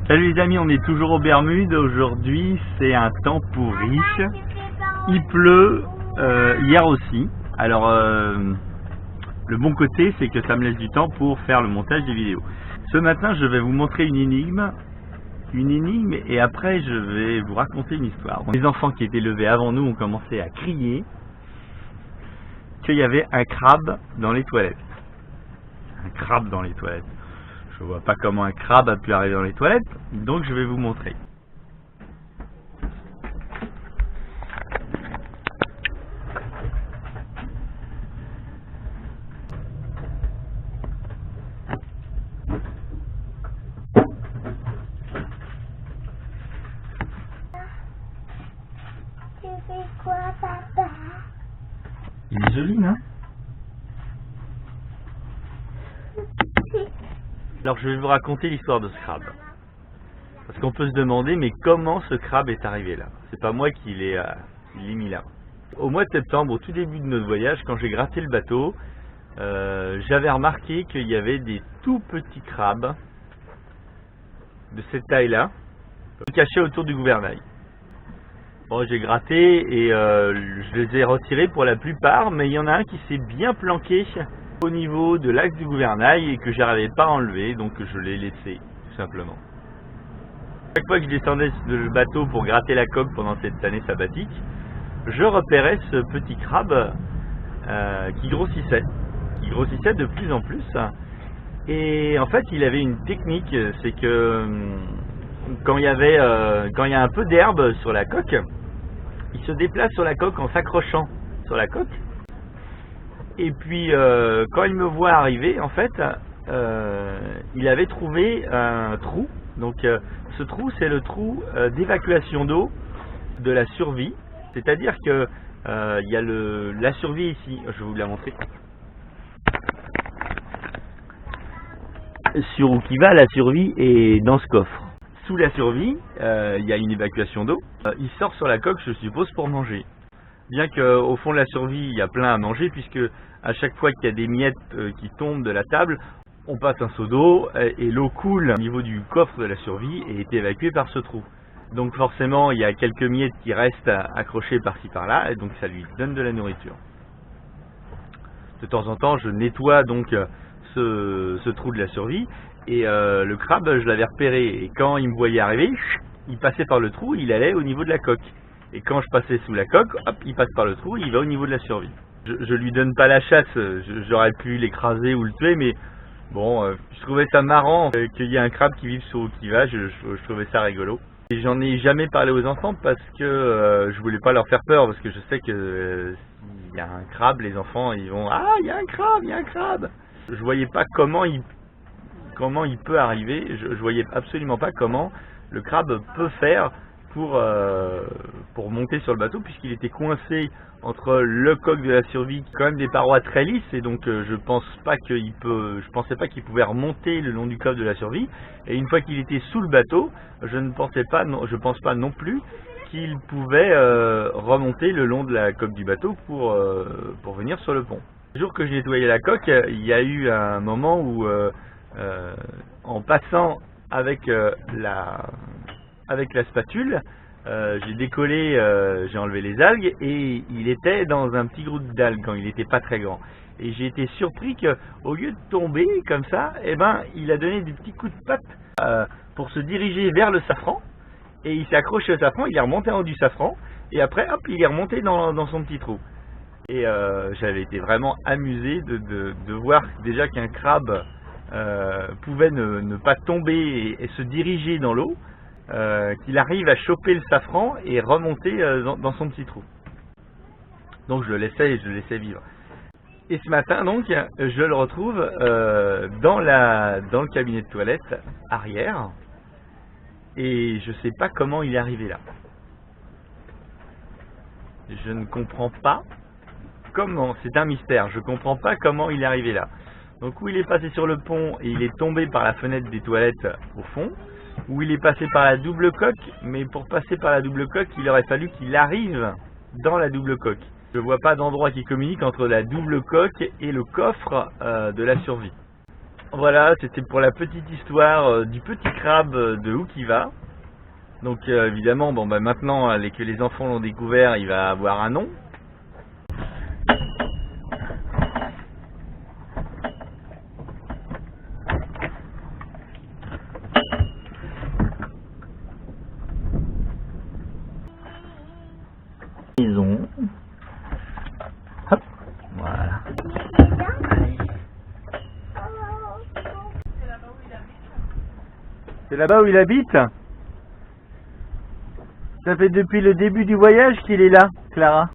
Salut les amis, on est toujours aux Bermudes. Aujourd'hui c'est un temps pourri. Il pleut, hier aussi. Alors le bon côté c'est que ça me laisse du temps pour faire le montage des vidéos. Ce matin je vais vous montrer une énigme et après je vais vous raconter une histoire. Les enfants qui étaient levés avant nous ont commencé à crier qu'il y avait un crabe dans les toilettes. Un crabe dans les toilettes. Je vois pas comment un crabe a pu arriver dans les toilettes, donc je vais vous montrer. Tu fais quoi, papa? Il est joli, non? Alors je vais vous raconter l'histoire de ce crabe. Parce qu'on peut se demander, mais comment ce crabe est arrivé là? C'est pas moi qui l'ai mis là. Au mois de septembre, au tout début de notre voyage, quand j'ai gratté le bateau, j'avais remarqué qu'il y avait des tout petits crabes de cette taille-là, cachés autour du gouvernail. Bon, j'ai gratté et je les ai retirés pour la plupart, mais il y en a un qui s'est bien planqué au niveau de l'axe du gouvernail et que j'arrivais pas à enlever, donc je l'ai laissé tout simplement. Chaque fois que je descendais le bateau pour gratter la coque pendant cette année sabbatique, je repérais ce petit crabe qui grossissait de plus en plus. Et en fait il avait une technique, c'est que quand il y a un peu d'herbe sur la coque, il se déplace sur la coque en s'accrochant sur la coque. Et puis quand il me voit arriver, en fait, il avait trouvé un trou. Donc ce trou, c'est le trou d'évacuation d'eau de la survie. C'est-à-dire que il y a la survie ici. Je vais vous la montrer. Sur où qui va, la survie est dans ce coffre. Sous la survie, il y a une évacuation d'eau. Il sort sur la coque, je suppose, pour manger. Bien qu'au fond de la survie, il y a plein à manger, puisque à chaque fois qu'il y a des miettes qui tombent de la table, on passe un seau d'eau et l'eau coule au niveau du coffre de la survie et est évacuée par ce trou. Donc forcément, il y a quelques miettes qui restent accrochées par-ci par-là, et donc ça lui donne de la nourriture. De temps en temps, je nettoie donc ce trou de la survie, et le crabe, je l'avais repéré, et quand il me voyait arriver, il passait par le trou, il allait au niveau de la coque. Et quand je passais sous la coque, hop, il passe par le trou, il va au niveau de la survie. Je lui donne pas la chasse, j'aurais pu l'écraser ou le tuer, mais bon, je trouvais ça marrant qu'il y ait un crabe qui vive sur l'eau qui va, je trouvais ça rigolo. Et j'en ai jamais parlé aux enfants parce que je voulais pas leur faire peur, parce que je sais que s'il y a un crabe, les enfants ils vont « Ah, il y a un crabe, il y a un crabe !» Je voyais pas comment il peut arriver, je voyais absolument pas comment le crabe peut faire pour monter sur le bateau, puisqu'il était coincé entre le coq de la survie, quand même des parois très lisses, et donc je pensais pas qu'il pouvait remonter le long du coq de la survie. Et une fois qu'il était sous le bateau, je pense pas non plus qu'il pouvait remonter le long de la coque du bateau pour venir sur le pont. Le jour que j'ai nettoyé la coque, il y a eu un moment où en passant avec la spatule, j'ai décollé, j'ai enlevé les algues et il était dans un petit groupe d'algues quand il n'était pas très grand. Et j'ai été surpris qu'au lieu de tomber comme ça, il a donné des petits coups de patte pour se diriger vers le safran. Et il s'est accroché au safran, il est remonté en haut du safran et après hop, il est remonté dans son petit trou. Et j'avais été vraiment amusé de voir déjà qu'un crabe pouvait ne pas tomber et se diriger dans l'eau. Qu'il arrive à choper le safran et remonter dans son petit trou. Donc je le laissais vivre. Et ce matin donc je le retrouve dans le cabinet de toilette arrière, et je sais pas comment il est arrivé là. Je ne comprends pas comment, c'est un mystère, je comprends pas comment il est arrivé là. Donc où il est passé sur le pont et il est tombé par la fenêtre des toilettes au fond, où il est passé par la double coque, mais pour passer par la double coque, il aurait fallu qu'il arrive dans la double coque. Je ne vois pas d'endroit qui communique entre la double coque et le coffre de la survie. Voilà, c'était pour la petite histoire du petit crabe de Où qui va. Donc évidemment, bon bah maintenant que les enfants l'ont découvert, il va avoir un nom. Maison. Hop, voilà. C'est là-bas où il habite? Ça fait depuis le début du voyage qu'il est là, Clara.